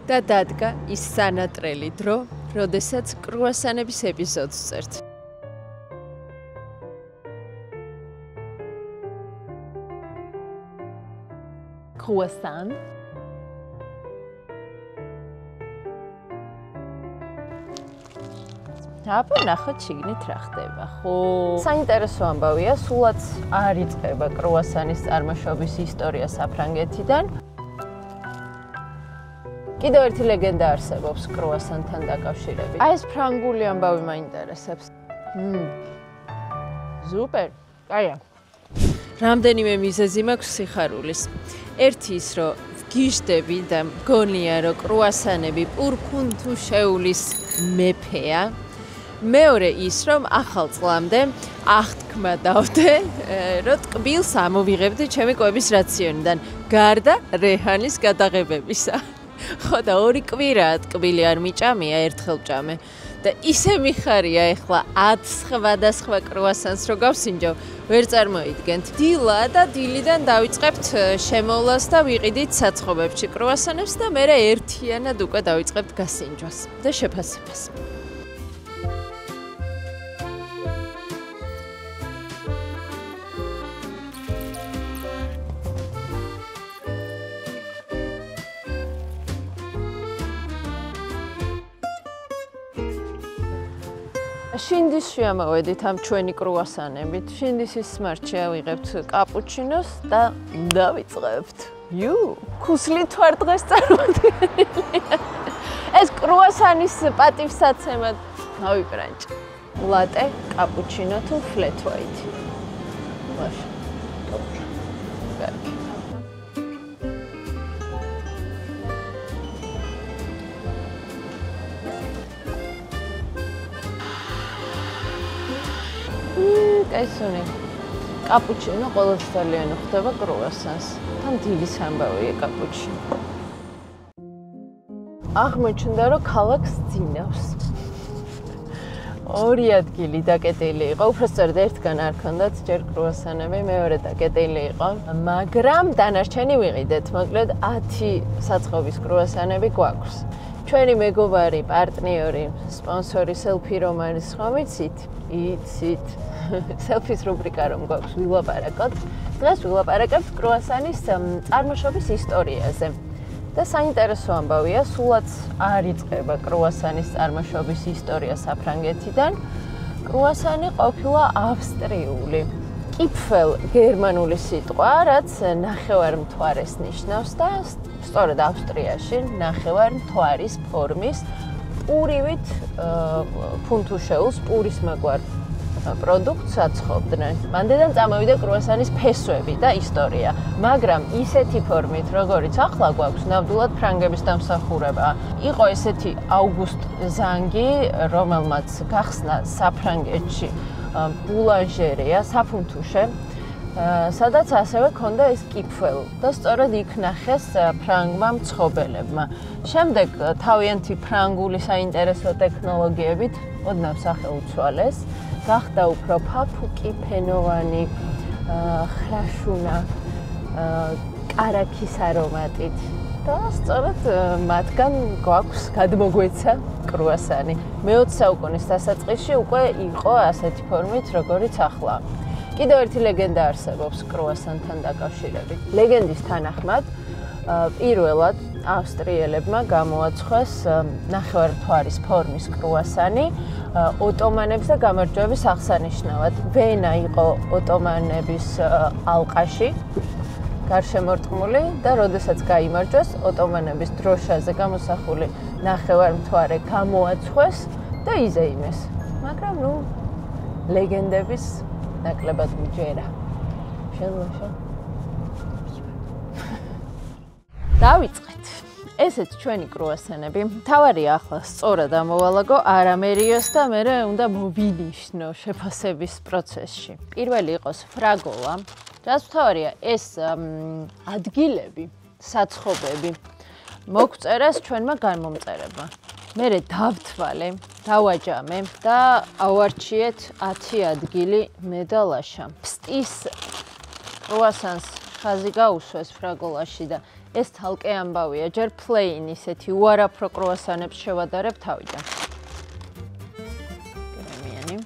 და დადგა ის სანატრელი დრო, როდესაც კრუასანების ეპიზოდს წერთ. Croissant. აბა ნახოთ შიგნით რა ხდება, ხო? საინტერესო ამბავია, სულაც არ იწყება კრუასანის წარმოშობის ისტორია საფრანგეთიდან. კიდევ ერთი ლეგენდა არსებობს კრუასანთან დაკავშირებით. აი ეს ფრანგული ამბავი მაინტერესებს. Super. კაია. რამდენიმე მიზეზი მაქვს სიხარულის. ერთი ის, რომ ვგიჟდები და მგონია, რომ კრუასანები პურფუნთუშეულის მეფეა. მეორე ის, რომ ახალ წლამდე აღთქმა დავდე, რომ ტკბილს ამოვიღებდი ჩემი კვების რაციონიდან, გარდა რეჰანის გადაღებებისა. ხო და 2 კვირაა ტკბილი არ მიჭამია, ერთხელ ვჭამე. და ისე მიხარია ეხლა 10 სხვადასხვა კრუასანს რო გავსინჯო, ვერ წარმოიდგენთ. დილა და დილიდან დავიწყებთ შემოვლას და ვიყიდით საცხობებში კრუასანებს და მერე ერთიანად უკვე დავიწყებთ გასინჯვას და შეფასებას. შინდის შემოვედით ამ ჩვენი კრუასანებით. შინდისის სმარტში ავიღებთ კაპუჩინოს და დავიწყებთ. ქუსლით ვარ დღეს წარმოდგენილი. ეს კრუასანის პატივსაცემად ავიბრანჭ. ლატე, კაპუჩინო თუ flat white. მაშინ. კარგი. ესონი კაპუჩინო ყოველთვის ძალიან ხდება კრუასანს. თან დილის ამბავია კაპუჩინო. აღმოჩნდა, რომ ქალაქს ძინავს. 2 ადგილი დაკეტილი იყო, უბრალოდ ერთგან არ ქონდათ ჯერ კრუასანები, მეორე დაკეტილი იყო, მაგრამ დანარჩენი ვიყიდეთ. მოკლედ 10 საცხობის კრუასანები გვაქვს. ჩვენი მეგობარი, პარტნიორი, სპონსორი სელფი რომანის ხომ იცით? იცით. სელფის რუბრიკა რომ გვაქვს ვილაპარაკოთ. დღეს ვილაპარაკებთ კრუასანის წარმოშობის ისტორიაზე. და საინტერესო ამბავია, სულაც არ იწყება კრუასანის წარმოშობის ისტორია საფრანგეთიდან. კრუასანი ყოფილა ავსტრიული. კიფელ გერმანული სიტყვა, რაც ნახევარმთვარეს ნიშნავს და სწორედ ავსტრიაში ნახევარმთვარის ფორმის პურივით ფუნთუშეულს პურის მაგვარ პროდუქტს აცხობდნენ. მანდედან წამოვიდა კრუასანის ფესვები და ისტორია, მაგრამ ისეთი ფორმით, როგორიც ახლა გვაქვს, ნამდვილად ფრანგების დამსახურება. იყო ესეთი აუგუსტ ზანგი, რომელმაც გახსნა საფრანგეთში ბულანჟერია, საფუნთუშე, სადაც ასევე ქონდა ეს კიფელ და სწორედ იქ ნახეს ფრანგმა მცხოვრებლებმა. შემდეგ თავიანთი ფრანგული საინტერესო ტექნოლოგიებით ოდნავ სახე უცვალეს. გახდა უფრო ფაფუკი, ფენოვანი, ხრაშუნა, კარაქის არომატით და სწორედ მათგან გვაქვს გადმოგვეცა კრუასანი. მე-20 საუკუნის დასაწყისში უკვე იყო ასეთი ფორმით, როგორიც ახლა. კიდევ ერთი ლეგენდა არსებობს კრუასანთან დაკავშირებით. ლეგენდის თანახმად, პირველად ავსტრიელებმა გამოაცხეს ნახევარმთვარის ფორმის კრუასანი ოტომანების და გამარჯვების აღსანიშნავად. ვენა იყო ოტომანების ალყაში გარშემორტყმული და როდესაც გაიმარჯვეს, ოტომანების დროშაზე გამოსახული ნახევარმთვარე გამოაწყვეს და იზეიმეს. მაგრამ ლეგენდების ნაკლებად მჯერა. შეძლო. დავიწყეთ. ესეც ჩვენი კრუასანები. თავარია ახლა სწორად ამოვალაგო არამერიოს და მერე უნდა მოვინიშნო შეფასების პროცესში. პირველი იყოს ფრაგოლა. რაც თავარია ეს ადგილები, საცხობები მოგწერეს ჩვენმა განმომწერებმა. მერე დავთვალე, დავაჯამე და ავარჩიეთ 10 ადგილი მე და ლაშა. ფსტის კრუასანს ხაზი გაუსვეს ფრაგოლაში და ეს თალკე ამბავია, ჯერ plain ისეთი უარაფრო კრუასანებს შევადარებ თავიდან. კრემიანი.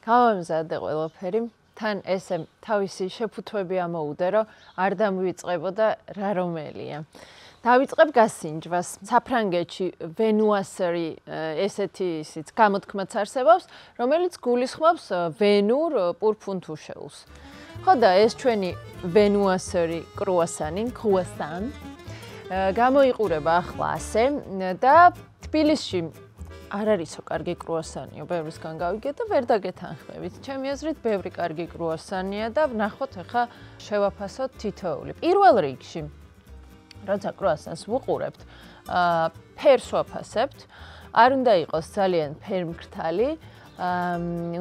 გავამზადე ყველაფერი. თან ესე თავისი შეფუთვები ამოუდე, რომ არ დამივიწყებოდა რა რომელია. დავიწყებ გასინჯვას. საფრანგეთში ვენუასერი ესეთი ისიც გამოთქმაც არსებობს, რომელიც გულისხმობს ვენურ პურფუნთუშეულს. ხო და ეს ჩვენი ვენუასერი კრუასანი, კრუასან გამოიყურება ახლა ასე და თბილისში არ არისო კარგი კრუასანიო, ბევრისგან გავიგე და ვერ დაგეთანხმებით. ჩემი აზრით, ბევრი კარგი კრუასანია და ვნახოთ ახლა შევაფასოთ თითოეული. პირველ რიგში, როცა კრუასანს ვუყურებთ, ფერს ვაფასებთ. არ უნდა იყოს ძალიან ფერმკრთალი,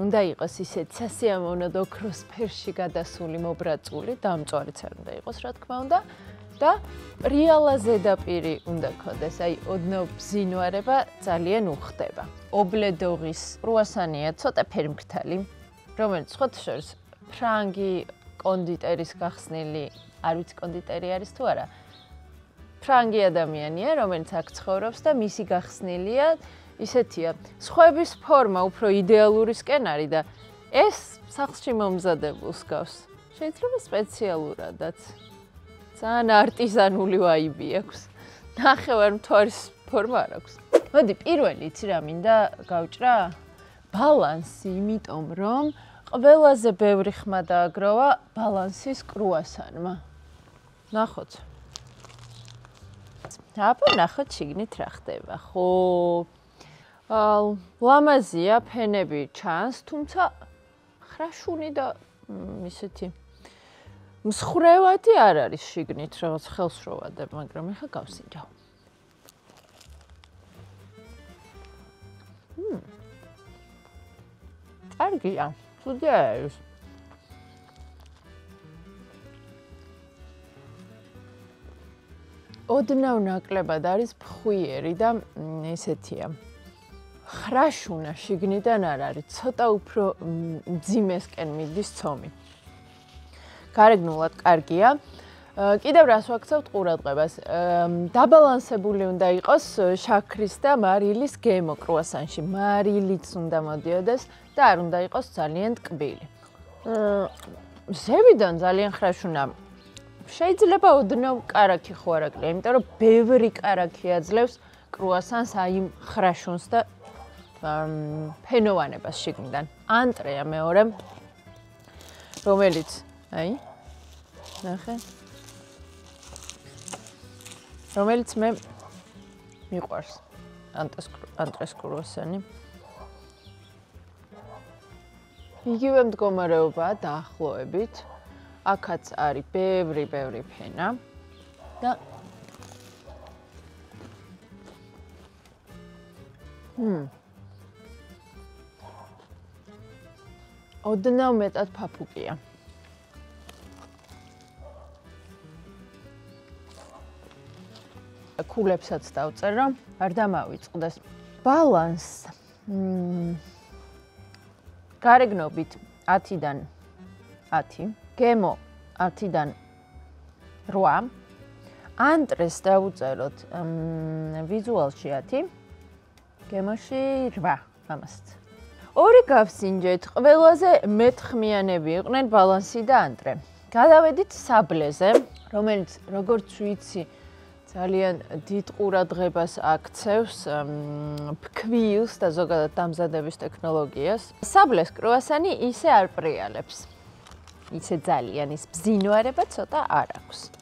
უნდა იყოს ისეთ სასიამოვნოდ ოქროს ფერში გადასული მობრაწული, დამწვარიც არ უნდა იყოს, რა თქმა უნდა. და პრიალა ზედაპირი უნდა ქონდეს, აი ოდნავ ბზინვარება ძალიან უხდება. ობლედოღის კრუასანია ცოტა ფერმკრთალი, რომელიც სხვათა შორის ფრანგი კონდიტერის გახსნილი, არ ვიცი კონდიტერი არის თუ არა. ფრანგი ადამიანია, რომელიც აქ ცხოვრობს და მისი გახსნილია ისეთია, სხვების ფორმა უფრო იდეალურისკენ არის და ეს სახლში მომზადებულს გავს. შეიძლება სპეციალურადაც. ძალიან არტიზანული ვაიბი აქვს. ნახევარმთვარის ფორმა არ აქვს. მოდი, პირველი იცი რა მინდა გავჭრა? ბალანსი, იმიტომ რომ ყველაზე ბევრი ხმა დააგროვა ბალანსის კრუასანმა. ნახოთ. აბა ნახოთ შიგნით რა ხდება, ხო? ლამაზია, ფენები ჩანს, თუმცა ხრაშუნი და ისეთი მსხრევადი არ არის შიგნით, რაღაც ხელს როვადებ, მაგრამ ეხა გავსინჯავ. კარგია, ცუდი არ არის. ოდნავ ნაკლებად არის ფხვიერი და ესეთია. ხრაშუნა შიგნიდან არ არის, ცოტა უფრო მძიმესკენ მიდის ცომი. გარეგნულად კარგია. კიდევ რას ვაქცევთ ყურადღებას. დაბალანსებული უნდა იყოს შაქრის და მარილის გემო კრუასანში. მარილიც უნდა მოდიოდეს და არ უნდა იყოს ძალიან ტკბილი. ზევიდან ძალიან ხრაშუნა. შეიძლება ოდნავ კარაქი ხო არ აკლია, იმიტომ რომ ბევრი კარაქი აძლევს კრუასანს აი იმ ხრაშუნს და ფენოვანებას შიგნიდან. ანტრეა მეორე, რომელიც აი ნახე რომელიც მე მიყვარს ანტრეს კრუასანი იგივე მდგომარეობაა დაახლოებით აქაც არის ბევრი ფენა და ოდნავ მეტად ფაფუკია კულებსაც დავწერ, რომ არ დამავიწყდეს. ბალანს. გარეგნობით 10-დან 10, გემო 10-დან 8. ანტრეს დავუწეროთ ვიზუალში 10, გემოში 8, ამასთ. ორი გავსინჯეთ, ყველაზე მეთხმიანები იყვნენ ბალანსი და ანტრე. გადავედით საბლეზე, რომელიც როგორც ვიცი ძალიან დიდ ყურადღებას აქცევს ფქვილს და ზოგადად დამზადების ტექნოლოგიას. საბლეს კრუასანი ისე არ პრიალებს. ისე ძალიან ის ბზინვარება ცოტა არ აქვს.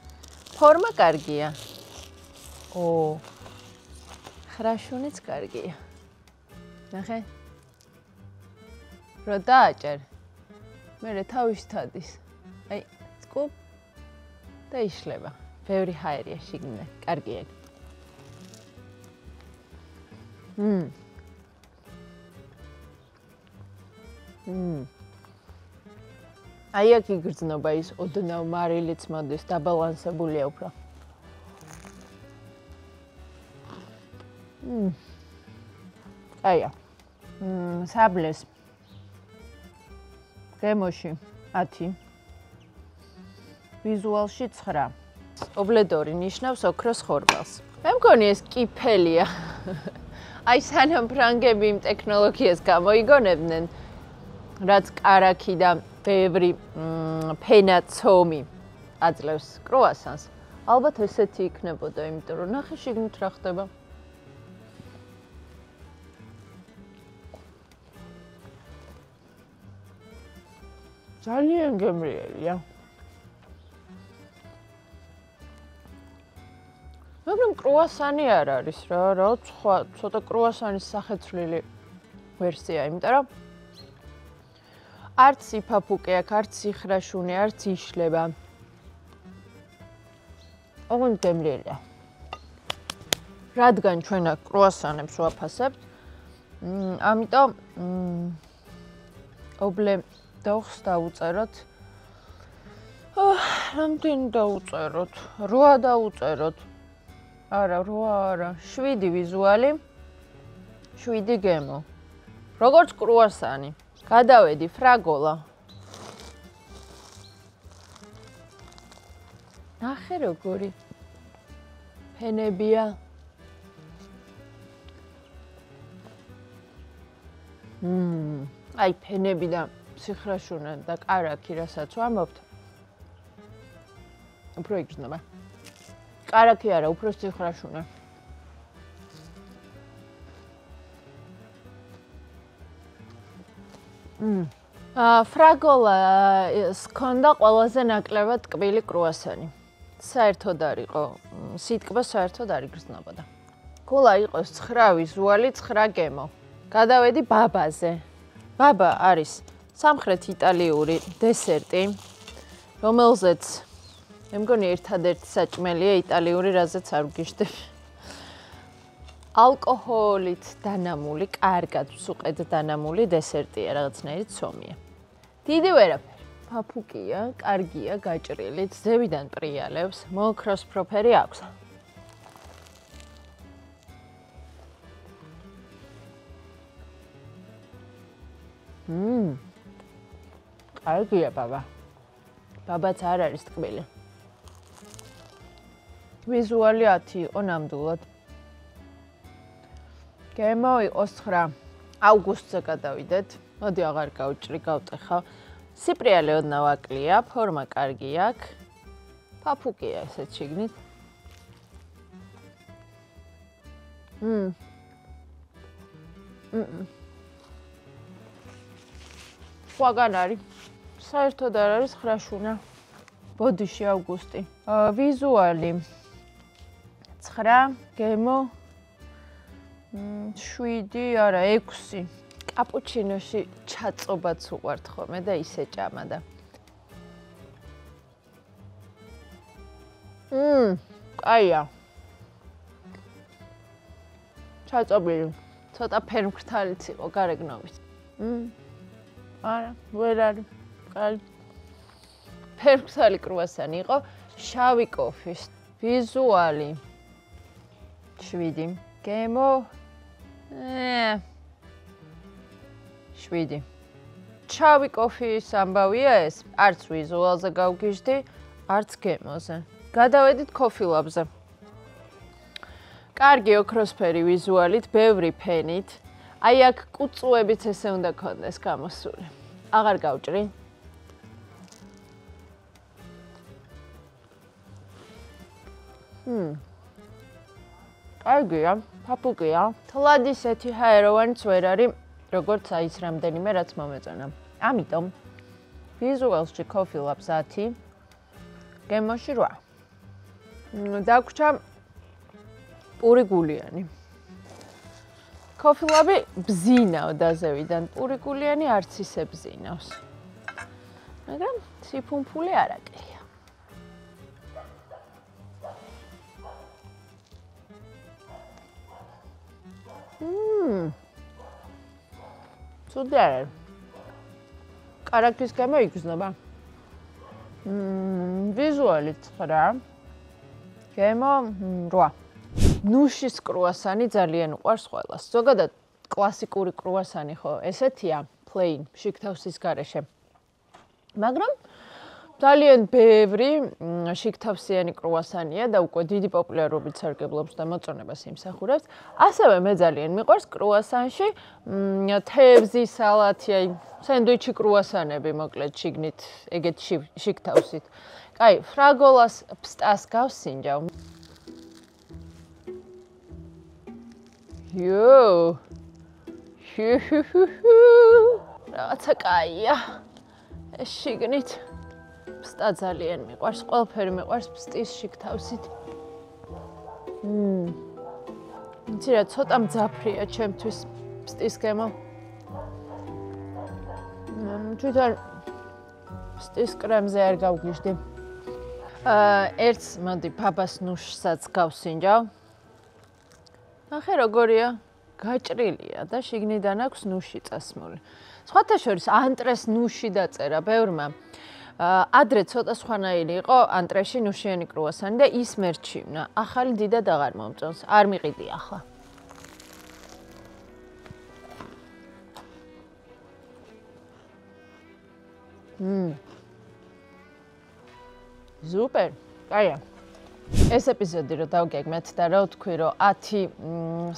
ფორმა კარგია. ხრაშუნიც კარგია. ნახე. რო დააჭერ. მერე თავის თადის. აი, სკუპ და იშლება. ბევრი ჰაერია შიგნით. კარგია. აი აქ იგრძნობა ის ოდნავ მარილიც მოდის, დაბალანსებულია უფრო. აია. საბლეს. გემოში 10. ვიზუალში 9. ობლედორი ნიშნავს ოქროს ხორბალს. მე მგონი ეს კიფელია. აი სანამ ფრანგები იმ ტექნოლოგიას გამოიგონებდნენ, რაც კარაქი და ბევრი ფენაცომი აძლევს კრუასანს. ალბათ ესეთი იქნებოდა, იმიტომ რომ ნახე შიგნით რა ხდება. ძალიან გემრიელია. მაგრამ კრუასანი არ არის რა, ცოტა კრუასანის სახეცვლილი ვერსია, იმიტომ რომ არც იფაფუკე აქვს, არც იხრაშუნი, არც იშლება. ოღონდ გემრიელია. რადგან ჩვენ აქ კრუასანებს ვაფასებთ, ამიტომ ობლე დოხს დავუწეროთ. რამდენი დავუწეროთ? 8 დავუწეროთ. არა, 8 არა, 7 ვიზუალი, 7 გემო. როგორც კრუასანი. გადავედი ფრაგოლა. ნახე როგორი ფენებია. აი ფენები და სიხრაშუნა და კარაქი რასაც ვამბობთ. უფრო იგრძნობა. კარაქი არა, უფრო სიხრაშუნა. ფრაგოლას ჰქონდა ყველაზე ნაკლებად ტკბილი კრუასანი. საერთოდ არ იყო, სიტკბა საერთოდ არ იგრძნობოდა. გულა იყოს 9 ვიზუალი, 9 გემო. გადავედი ბაბაზე. ბაბა არის სამხრეთ იტალიური დესერტი, რომელზეც მე მგონი ერთადერთი საჭმელია იტალიური, რაზეც არ ვგიშდები. ალკოჰოლით დანამული, კარგად სუყედ დანამული დესერტია, რაღაცნაირი ცომია. დიდი ვერაფერი. ფაფუკია, კარგია, გაჭრილი, ძევიდან პრიალებს, მოოქროს ფროფერი აქვს. კარგია ბაბა. ბაბაც არ არის ტკბილი. ვიზუალი 10 იყო ნამდვილად. გემო იყოს 9. აუგუსტზე გადავიდეთ. მოდი აღარ გავჭრი, გავტეხავ. სიპრიალე ოდნავ აკლია, ფორმა კარგი აქვს. ფაფუკია ესეც შიგნით. სხვაგან არის. საერთოდ არ არის ხრაშუნა. ბოდიში აუგუსტი. ვიზუალი 9, გემო 7, არა 6. კაპუჩინოში ჩაწობაც უყვართ ხოლმე და ისე ჭამა და. აია. ჩაწობილი. ცოტა ფერმკრთალიც იყო გარეგნობით. არა, ვერ არის. კარგი. ფერმკრთალი კრუასანი იყო შავი კოფის. ვიზუალი 7. გემო 7. შავი კოფის ამბავია ეს, არც ვიზუალზე გავგიჟდი, არც გემოზე. გადავედით კოფილაბზე. კარგი ოქროსფერი ვიზუალით, ბევრი ფენით. აი აქ კუწუებიც ესე უნდა ქონდეს გამოსული. აღარ გავჭრი. კარგია, ფაფუკია. თლად ისეთი ჰაეროვანიც ვერ არის, როგორც აი ეს რამდენიმე რაც მომეწონა. ამიტომ ვიზუალში კოფილაბს 10, გემოში 8. დაგვრჩა პური გულიანი. კოფილაბი ბზინავ დაზევიდან, პური გულიანი არც ისე ბზინავს. მაგრამ სიფუნფულე არ აკლია. ცუდი არ არის. კარაქის გამო იგრძნობა. ვიზუალით 9. გემო 8. ნუშის კრუასანი ძალიან უყვარს ყველას. ზოგადად კლასიკური კრუასანი ხო ესეთია, plain, შიგთავსის გარეშე. მაგრამ ძალიან ბევრი შიგთავსიანი კრუასანია და უკვე დიდი პოპულარობით სარგებლობს და მოწონებას იმსახურებს. ასევე მე ძალიან მიყვარს კრუასანში თევზი, სალათი, აი სენდვიჩი კრუასანები მოკლედ შიგნით ეგეთ შიგთავსით. კაი, ფრაგოლას ფსტას გავსინჯავ. იო. რაღაცა კაია. ეს შიგნით ფსტა ძალიან მიყვარს, ყველაფერი მიყვარს ფსტის შიგთავსით. იცი რა, ცოტა მძაფრია ჩემთვის ფსტის გემო. თვითონ ფსტის კრემზე არ გავგიჟდი. ერთს მოდი ბაბას ნუშსაც გავსინჯავ. ნახე როგორია, გაჭრილია და შიგნიდან აქვს ნუში წასმული. სხვათა შორის ანტრეს ნუში დაწერა ბევრმა. ადრე ცოტა სხვანაირი იყო ანტრეში ნუშიანი კრუასანი და ის მერჩივნა. ახალი დიდად აღარ მომწონს, არ მიყიდი ახლა. Super. კაია. ეს ეპიზოდი რო დავგეგმეთ და რა ვთქვი, რომ 10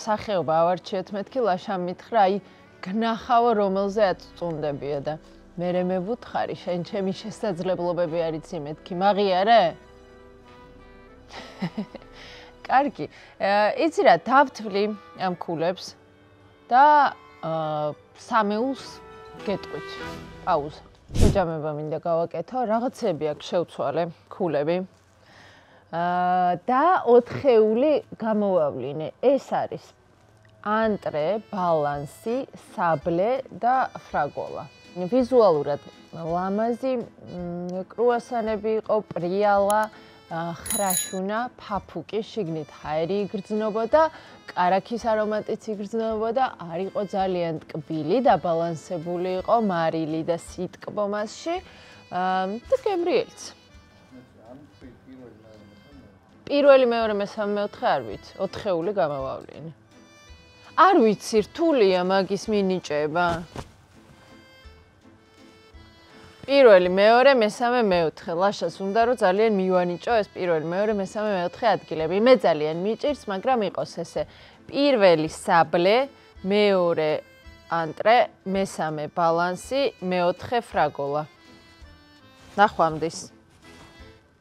სახეობა ავარჩიეთ მეთქი ლაშამ მითხრა, აი გნახავო რომელზე აწუნდებია და მე ვუთხარი, შენ ჩემი შესაძლებლობები არ იცი მეთქი, მაღიარე? კარგი. იცი რა, დავთვლი ამ ქულებს და სამეულს გეტყვით. პაუზა. შეჯამება მინდა გავაკეთო, რაღაცები აქვს შევცვალე ქულები. და 4-ეული გამოვავლინე. ეს არის ანტრე, ბალანსი, საბლე და ფრაგოლა. ვიზუალურად ლამაზი კრუასანები იყო, პრიალა, ხრაშუნა, ფაფუკი, შიგნით ჰაერი იგრძნობოდა, კარაქის არომატიც იგრძნობოდა, არ იყო ძალიან ტკბილი და ბალანსებული იყო, მარილი და სიტკბო მასში და გემრიელიც. პირველი, მეორე, მესამე, მეოთხე არ ვიცი, 4-ეული გამოვავლინე. არ ვიცი, რთულია მაგის მინიჭება. პირველი, მეორე, მესამე, მეოთხე. ლაშას უნდა რომ ძალიან მივანიჭო ეს პირველი, მეორე, მესამე, მეოთხე ადგილები. მე ძალიან მიჭირს, მაგრამ იყოს ესე. პირველი საბლე, მეორე ანტრე, მესამე ბალანსი, მეოთხე ფრაგოლა. ნახვამდის.